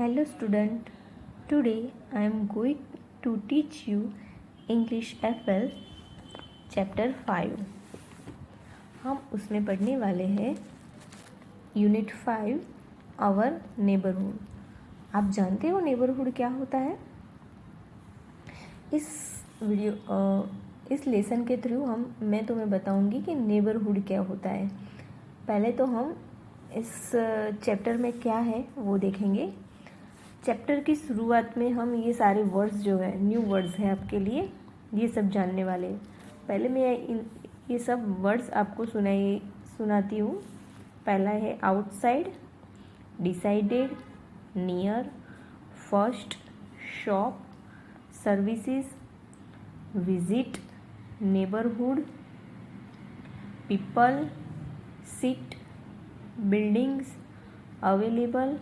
Hello student, today I am going to teach you English FL Chapter 5। हम उसमें पढ़ने वाले हैं यूनिट 5 आवर नेबरहुड। आप जानते हो नेबरहुड क्या होता है? इस लेसन के थ्रू मैं तुम्हें बताऊंगी कि नेबरहुड क्या होता है। पहले तो हम इस चैप्टर में क्या है वो देखेंगे। चैप्टर की शुरुआत में हम ये सारे वर्ड्स जो है न्यू वर्ड्स हैं आपके लिए, ये सब जानने वाले। पहले मैं ये सब वर्ड्स आपको सुनाती हूँ। पहला है outside, decided, near, first, shop, services, visit, neighbourhood, people, seat, buildings, available,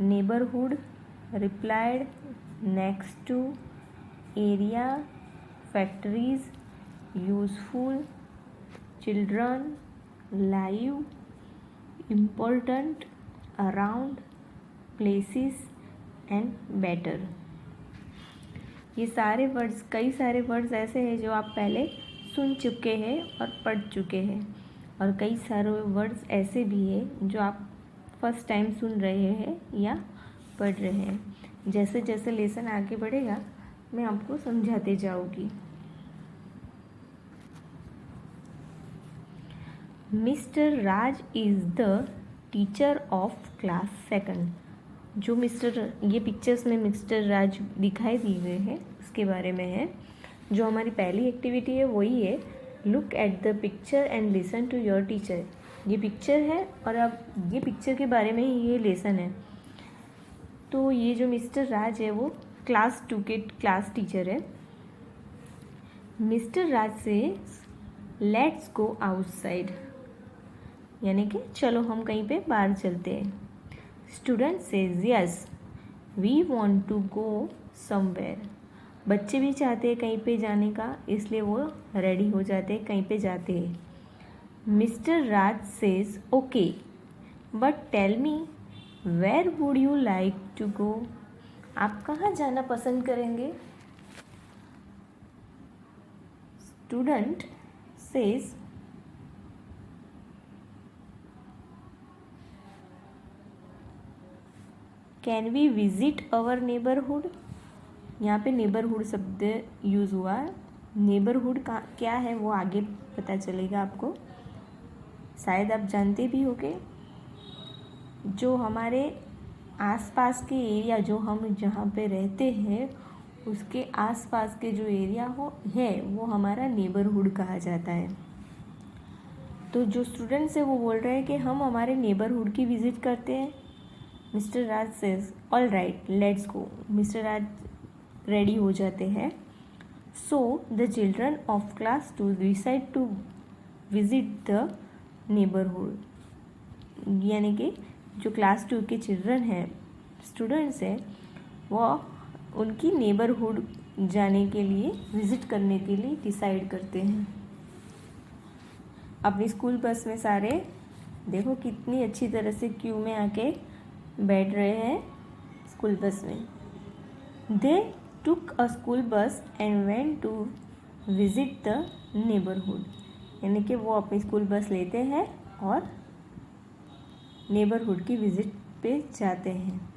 neighborhood, replied, next to, area, factories, useful, children, live, important, around, places and better। ये सारे वर्ड्स, कई सारे वर्ड्स ऐसे हैं जो आप पहले सुन चुके हैं और पढ़ चुके हैं, और कई सारे वर्ड्स ऐसे भी हैं जो आप फर्स्ट टाइम सुन रहे हैं या पढ़ रहे हैं। जैसे जैसे लेसन आगे बढ़ेगा मैं आपको समझाते जाऊंगी। Mister Raj is the teacher of class second. जो ये पिक्चर्स में मिस्टर राज दिखाई दिए हुए हैं उसके बारे में है। जो हमारी पहली एक्टिविटी है वही है look at the picture and listen to your teacher. ये पिक्चर है और अब ये पिक्चर के बारे में ही ये लेसन है। तो ये जो मिस्टर राज है वो क्लास 2 के क्लास टीचर है। मिस्टर राज से लेट्स गो आउटसाइड, यानी कि चलो हम कहीं पे बाहर चलते हैं। Student says yes we want to go somewhere. बच्चे भी चाहते हैं कहीं पे जाने का, इसलिए वो रेडी हो जाते हैं, कहीं पे जाते हैं। Mister Raj says okay but tell me where would you like to go. आप कहाँ जाना पसंद करेंगे? Student says can we visit our neighbourhood. यहाँ पे नेबरहुड शब्द यूज़ हुआ है। नेबरहुड का क्या है वो आगे पता चलेगा आपको, शायद आप जानते भी होंगे। जो हमारे आसपास के एरिया, जो हम जहाँ पे रहते हैं उसके आसपास के जो एरिया है वो हमारा नेबरहुड कहा जाता है। तो जो स्टूडेंट्स है वो बोल रहे हैं कि हम हमारे नेबरहुड की विज़िट करते हैं। Mister Raj says all right let's go. Mister Raj ready हो जाते हैं। So the children of class 2 decide to visit the neighbourhood, यानी कि जो क्लास 2 के चिल्ड्रन हैं, स्टूडेंट्स हैं, वो उनकी नेबरहुड जाने के लिए, विज़िट करने के लिए डिसाइड करते हैं। अपनी स्कूल बस में सारे देखो कितनी अच्छी तरह से क्यू में आके बैठ रहे हैं स्कूल बस में। They took a school bus and went to visit the neighbourhood, यानी कि वो अपनी स्कूल बस लेते हैं और नेबरहुड की विजिट पे जाते हैं।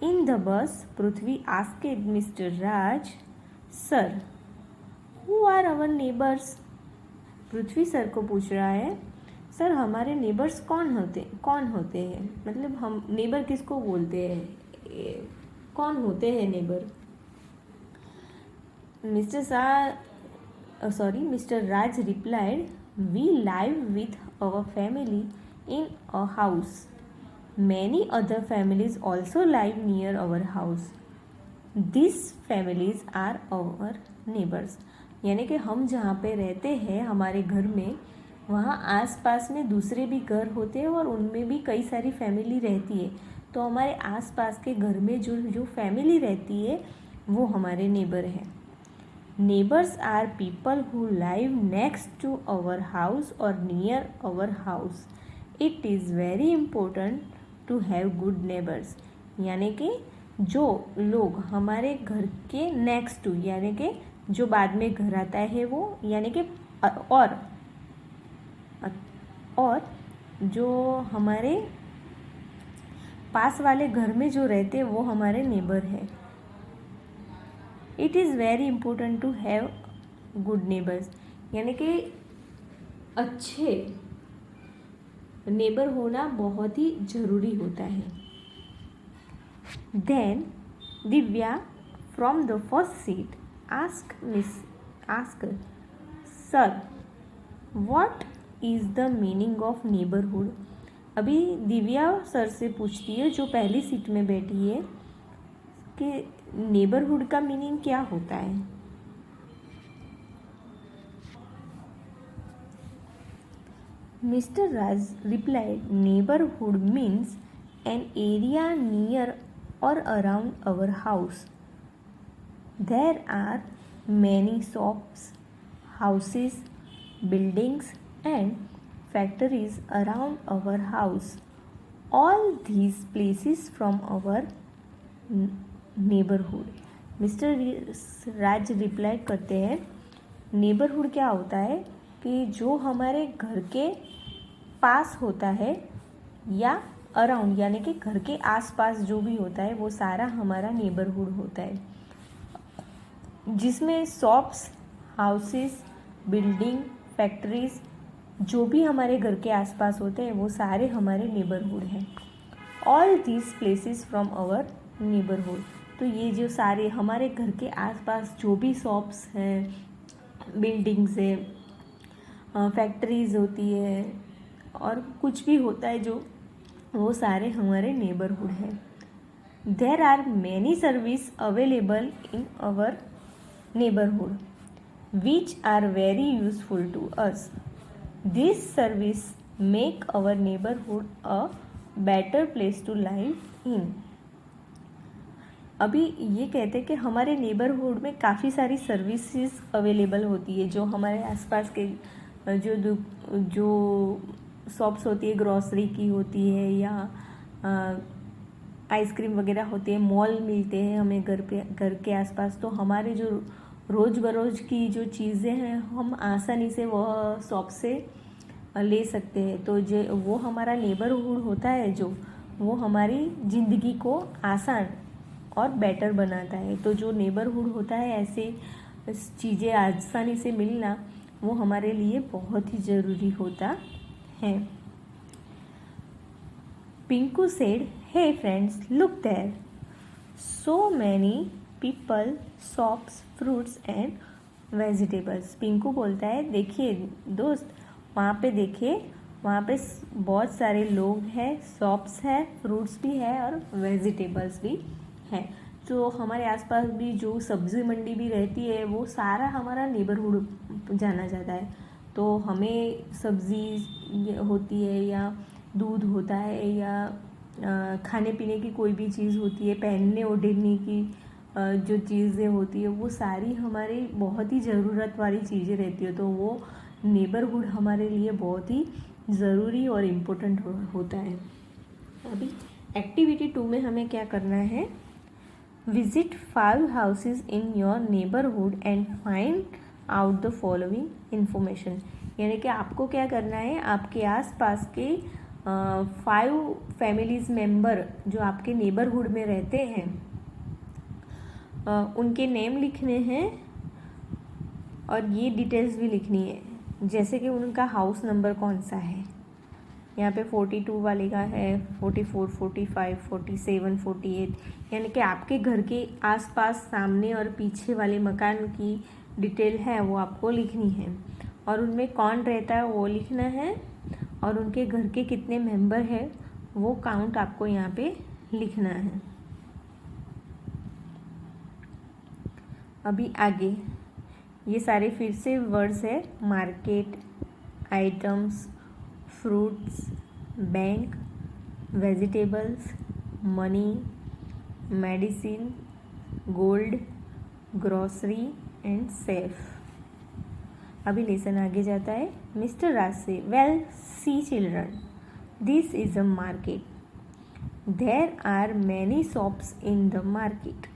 In the bus Prithvi asked mister Raj sir who are our neighbours. Prithvi sir को पूछ रहा है सर हमारे नेबर्स कौन होते हैं, मतलब हम नेबर किसको बोलते हैं, कौन होते हैं neighbour. Mister Raj replied we live with our family in a house. Many other families also live near our house. These families are our neighbors. यानी कि हम जहाँ पे रहते हैं हमारे घर में, वहाँ आसपास में दूसरे भी घर होते हैं और उनमें भी कई सारी फैमिली रहती है। तो हमारे आसपास के घर में जो फैमिली रहती है वो हमारे नेबर हैं। Neighbors are people who live next to our house or near our house. It is very important to have good neighbors. यानी कि जो लोग हमारे घर के नेक्स्ट टू, यानी कि जो बाद में घर आता है वो, यानी कि और जो हमारे पास वाले घर में जो रहते हैं वो हमारे नेबर है। It is very important to have good neighbours, यानी कि अच्छे नेबर होना बहुत ही ज़रूरी होता है। Then Divya from the first seat ask sir what is the meaning of neighbourhood. अभी दिव्या सर से पूछती है जो पहली सीट में बैठी है कि नेबरहुड का मीनिंग क्या होता है। Mister Raj replied, neighbourhood means an area near or around our house. There are many shops, houses, buildings and factories around our house. All these places from our neighborhood. Mister Raj reply करते हैं, neighbourhood क्या होता है कि जो हमारे घर के पास होता है या अराउंड, यानी कि घर के आसपास जो भी होता है वो सारा हमारा नेबरहुड होता है, जिसमें शॉप्स, हाउसेस, बिल्डिंग, फैक्ट्रीज जो भी हमारे घर के आसपास होते हैं वो सारे हमारे नेबरहुड हैं। All these places from our neighbourhood, तो ये जो सारे हमारे घर के आसपास जो भी शॉप्स हैं, बिल्डिंग्स है, फैक्ट्रीज होती है और कुछ भी होता है जो, वो सारे हमारे नेबरहुड हैं। There are many service available in our neighbourhood which are very useful to us. This service make our neighbourhood a better place to live in. अभी ये कहते हैं कि हमारे नेबरहुड में काफ़ी सारी सर्विसेज अवेलेबल होती है, जो हमारे आसपास के जो शॉप्स होती है, ग्रॉसरी की होती है या आइसक्रीम वगैरह होती है, मॉल मिलते हैं हमें घर के आसपास, तो हमारे जो रोज़ बरोज़ की जो चीज़ें हैं हम आसानी से वह शॉप से ले सकते हैं। तो जो वो हमारा नेबरहुड होता है जो, वो हमारी ज़िंदगी को आसान और बेटर बनाता है। तो जो नेबरहुड होता है, ऐसे चीज़ें आसानी से मिलना वो हमारे लिए बहुत ही ज़रूरी होता है। Pinku said, hey friends look there, so many people, shops, fruits and vegetables. Pinku बोलता है, देखिए दोस्त, वहाँ पे देखिए, वहाँ पे बहुत सारे लोग हैं, शॉप्स है, फ्रूट्स भी है और वेजिटेबल्स भी हैं। तो हमारे आसपास भी जो सब्ज़ी मंडी भी रहती है वो सारा हमारा नेबरहुड जाना जाता है। तो हमें सब्ज़ी होती है या दूध होता है या खाने पीने की कोई भी चीज़ होती है, पहनने ओढ़ने की जो चीज़ें होती है, वो सारी हमारी बहुत ही ज़रूरत वाली चीज़ें रहती है। तो वो नेबरहुड हमारे लिए बहुत ही ज़रूरी और इम्पोर्टेंट होता है। अभी एक्टिविटी 2 में हमें क्या करना है, visit 5 houses in your neighbourhood and find out the following information. यानी कि आपको क्या करना है, आपके आसपास के 5 फैमिलीज मेंबर जो आपके नेबरहुड में रहते हैं उनके नेम लिखने हैं और ये डिटेल्स भी लिखनी है, जैसे कि उनका हाउस नंबर कौन सा है। यहाँ पे 42 वाले का है, 44, 45, 47, 48, यानी कि आपके घर के आसपास सामने और पीछे वाले मकान की डिटेल है वो आपको लिखनी है और उनमें कौन रहता है वो लिखना है और उनके घर के कितने मेंबर हैं वो काउंट आपको यहाँ पे लिखना है। अभी आगे ये सारे फिर से वर्ड्स है, market, items, fruits, bank, vegetables, money, medicine, gold, grocery and safe. अभी लेसन आगे जाता है। Mister Raj says, well see children, this is a market, There are many shops in the market.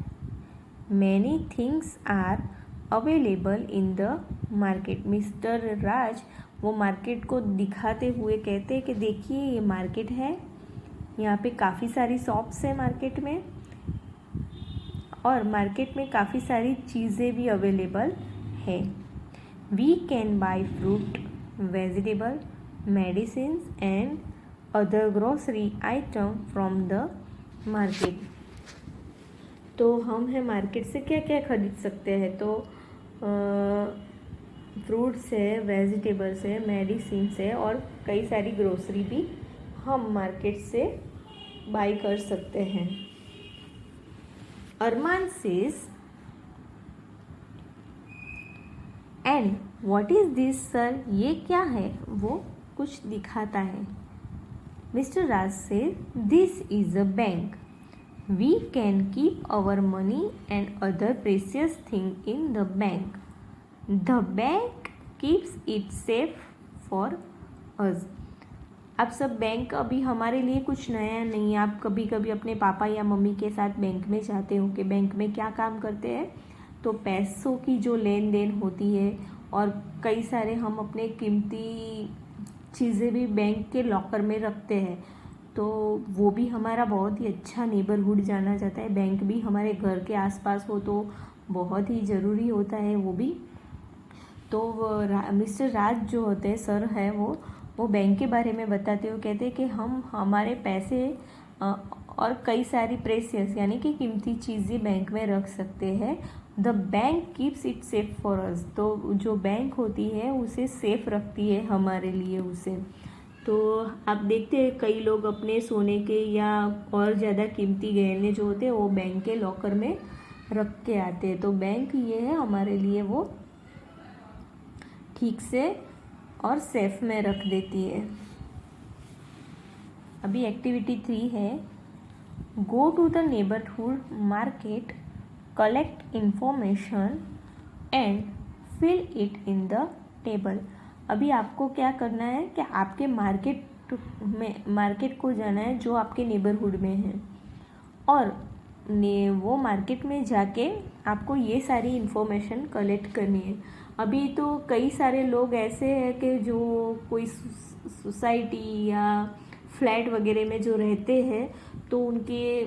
Many things are available in the market. Mister Raj वो market को दिखाते हुए कहते हैं कि देखिए ये मार्केट है, यहाँ पे काफ़ी सारी शॉप्स है मार्केट में, और मार्केट में काफ़ी सारी चीज़ें भी अवेलेबल है. We can buy fruit, vegetable, medicines and other grocery item from the market. तो हम है मार्केट से क्या क्या खरीद सकते हैं? तो फ्रूट्स है, वेजिटेबल्स है, मेडिसिन्स है और कई सारी ग्रोसरी भी हम मार्केट से बाई कर सकते हैं. Armaan says, and what is this sir? ये क्या है? वो कुछ दिखाता है. Mister Raj says, this is a bank. We can keep our money and other precious thing in the bank. The bank keeps it safe for us. अब सब bank अभी हमारे लिए कुछ नया नहीं है. आप कभी कभी अपने पापा या मम्मी के साथ बैंक में जाते हो कि बैंक में क्या काम करते हैं, तो पैसों की जो लेन देन होती है और कई सारे हम अपने कीमती चीज़ें भी बैंक के लॉकर में रखते हैं, तो वो भी हमारा बहुत ही अच्छा नेबरहुड जाना जाता है. बैंक भी हमारे घर के आसपास हो तो बहुत ही ज़रूरी होता है वो भी. तो मिस्टर राज जो होते हैं, सर है, वो बैंक के बारे में बताते हुए कहते हैं कि हम हमारे पैसे और कई सारी प्रेशियस यानी कि कीमती चीज़ें बैंक में रख सकते हैं. The bank keeps it safe for अस. तो जो बैंक होती है उसे सेफ रखती है हमारे लिए उसे. तो आप देखते हैं कई लोग अपने सोने के या और ज़्यादा कीमती गहने जो होते हैं वो बैंक के लॉकर में रख के आते हैं. तो बैंक ये है हमारे लिए, वो ठीक से और सेफ में रख देती है. अभी एक्टिविटी 3 है, go to the neighbourhood market, collect information and fill it in the table. अभी आपको क्या करना है कि आपके मार्केट को जाना है जो आपके नेबरहुड में है, और वो मार्केट में जाके आपको ये सारी इन्फॉर्मेशन कलेक्ट करनी है. अभी तो कई सारे लोग ऐसे हैं कि जो कोई सोसाइटी या फ्लैट वगैरह में जो रहते हैं, तो उनके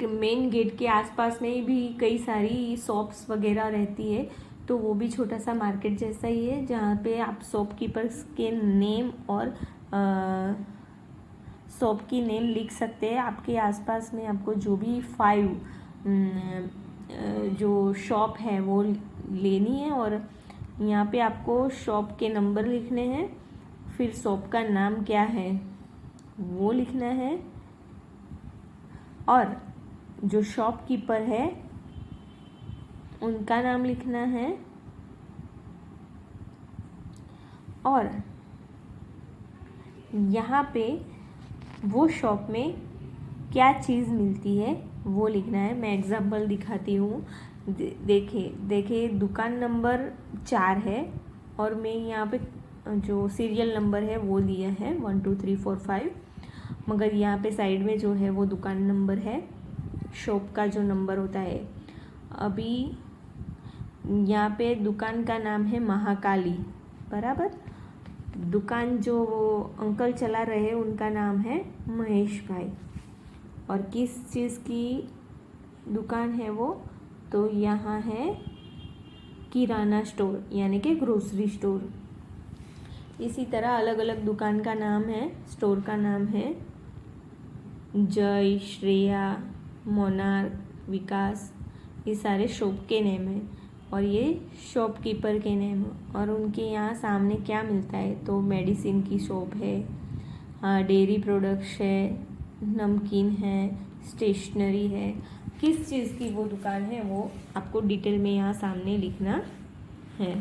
मेन गेट के आसपास में भी कई सारी शॉप्स वगैरह रहती है. तो वो भी छोटा सा मार्केट जैसा ही है जहाँ पे आप शॉपकीपर्स के नेम और शॉप की नेम लिख सकते हैं. आपके आसपास में आपको जो भी 5 जो शॉप है वो लेनी है, और यहाँ पे आपको शॉप के नंबर लिखने हैं, फिर शॉप का नाम क्या है वो लिखना है, और जो शॉपकीपर है उनका नाम लिखना है, और यहाँ पे वो शॉप में क्या चीज़ मिलती है वो लिखना है. मैं एग्जाम्पल दिखाती हूँ. देखिए दुकान नंबर 4 है और मैं यहाँ पे जो सीरियल नंबर है वो दिया है 1 2 3 4 5, मगर यहाँ पे साइड में जो है वो दुकान नंबर है, शॉप का जो नंबर होता है. अभी यहाँ पे दुकान का नाम है महाकाली, बराबर. दुकान जो अंकल चला रहे हैं उनका नाम है महेश भाई. और किस चीज़ की दुकान है वो? तो यहाँ है किराना स्टोर यानी कि ग्रोसरी स्टोर. इसी तरह अलग अलग दुकान का नाम है, स्टोर का नाम है जय, श्रेया, मोनार्क, विकास. ये सारे शॉप के नेम हैं और ये शॉपकीपर के नेम. और उनके यहाँ सामने क्या मिलता है? तो मेडिसिन की शॉप है, डेयरी प्रोडक्ट्स है, नमकीन है, स्टेशनरी है. किस चीज़ की वो दुकान है वो आपको डिटेल में यहाँ सामने लिखना है.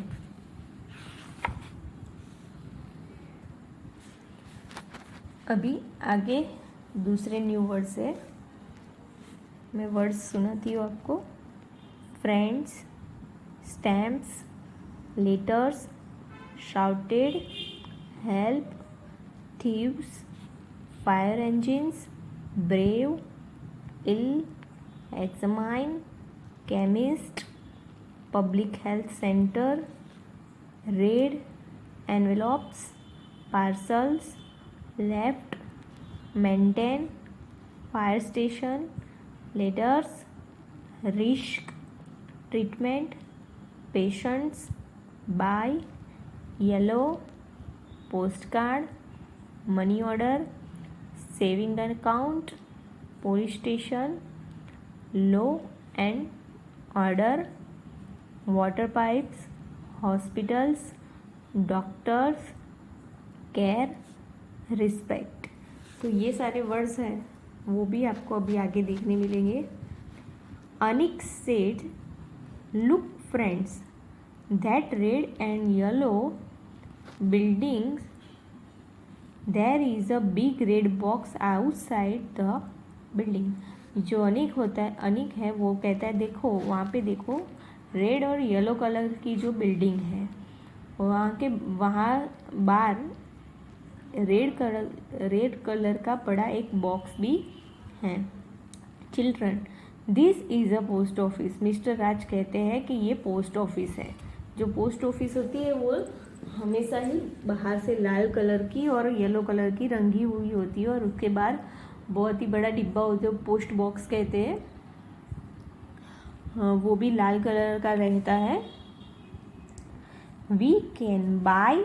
अभी आगे दूसरे न्यू वर्ड्स है, मैं वर्ड्स सुनाती हूँ आपको. Friends, stamps, letters, shouted, help, thieves, fire engines, brave, ill, examine, chemist, public health center, read, envelopes, parcels, left, maintain, fire station, letters, risk, treatment, patients, buy, yellow, postcard, money order, saving account, police station, law and order, water pipes, hospitals, doctors, care, respect. तो ये सारे words हैं, वो भी आपको अभी आगे देखने मिलेंगे। Anik said, look friends, that red and yellow buildings, there is a big red box outside the building. जो अनिक होता है, अनिक है, वो कहता है देखो वहाँ पे देखो, रेड और येलो कलर की जो बिल्डिंग है, वहाँ बाहर रेड कलर का बड़ा एक बॉक्स भी है। Children, this is a post office. Mister Raj कहते हैं कि ये पोस्ट ऑफिस है। जो पोस्ट ऑफिस होती है वो हमेशा ही बाहर से लाल कलर की और येलो कलर की रंगी हुई होती है, और उसके बाद बहुत ही बड़ा डिब्बा होता है, पोस्ट बॉक्स कहते हैं, वो भी लाल कलर का रहता है। We can buy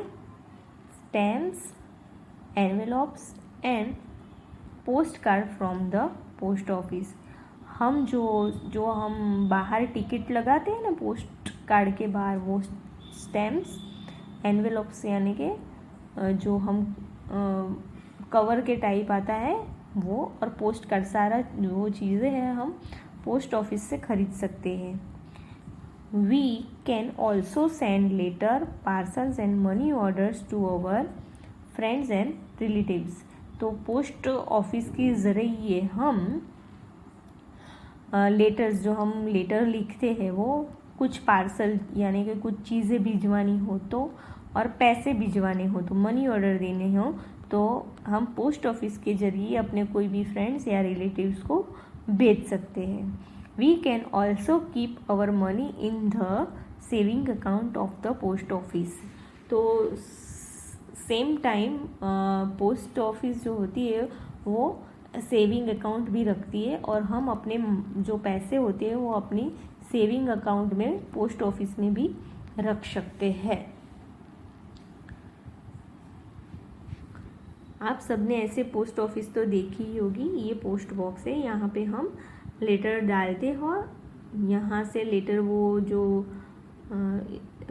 stamps, envelopes and postcard from the post office. हम जो हम बाहर टिकट लगाते हैं ना पोस्ट कार्ड के बाहर, वो स्टैम्प्स, एनवेलॉप्स यानी कि जो हम कवर के टाइप आता है वो, और पोस्ट कार्ड, सारा जो चीज़ें हैं हम पोस्ट ऑफिस से खरीद सकते हैं। We can also send letter, parcels and money orders to our friends and relatives. तो पोस्ट ऑफिस के ज़रिए हम लेटर्स, जो हम लेटर लिखते हैं, वो कुछ पार्सल यानी कि कुछ चीज़ें भिजवानी हो तो, और पैसे भिजवाने हो तो, मनी ऑर्डर देने हो तो हम पोस्ट ऑफिस के ज़रिए अपने कोई भी फ्रेंड्स या रिलेटिव्स को भेज सकते हैं। We can also keep our money in the saving account of the post office. तो सेम टाइम पोस्ट ऑफिस जो होती है वो सेविंग अकाउंट भी रखती है, और हम अपने जो पैसे होते हैं वो अपनी सेविंग अकाउंट में पोस्ट ऑफिस में भी रख सकते हैं। आप सबने ऐसे पोस्ट ऑफिस तो देखी ही होगी। ये पोस्ट बॉक्स है, यहाँ पे हम लेटर डालते हो, यहाँ से लेटर वो जो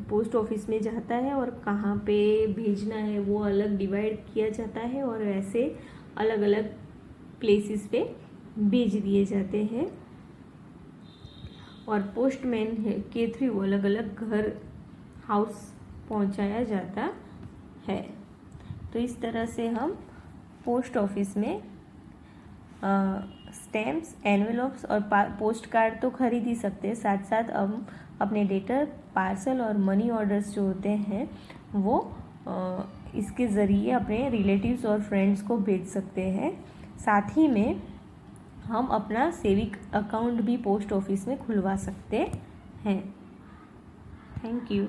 पोस्ट ऑफिस में जाता है और कहाँ पे भेजना है वो अलग डिवाइड किया जाता है, और ऐसे अलग अलग प्लेसेस पे भेज दिए जाते हैं, और पोस्टमैन के थ्रू अलग अलग घर, हाउस पहुंचाया जाता है। तो इस तरह से हम पोस्ट ऑफिस में स्टैम्प्स, एनवेलॉप्स और पोस्ट कार्ड तो खरीद ही सकते हैं, साथ साथ हम अपने लेटर, पार्सल और मनी ऑर्डर्स जो होते हैं वो इसके ज़रिए अपने रिलेटिव्स और फ्रेंड्स को भेज सकते हैं। साथ ही में हम अपना सेविंग अकाउंट भी पोस्ट ऑफिस में खुलवा सकते हैं। Thank you.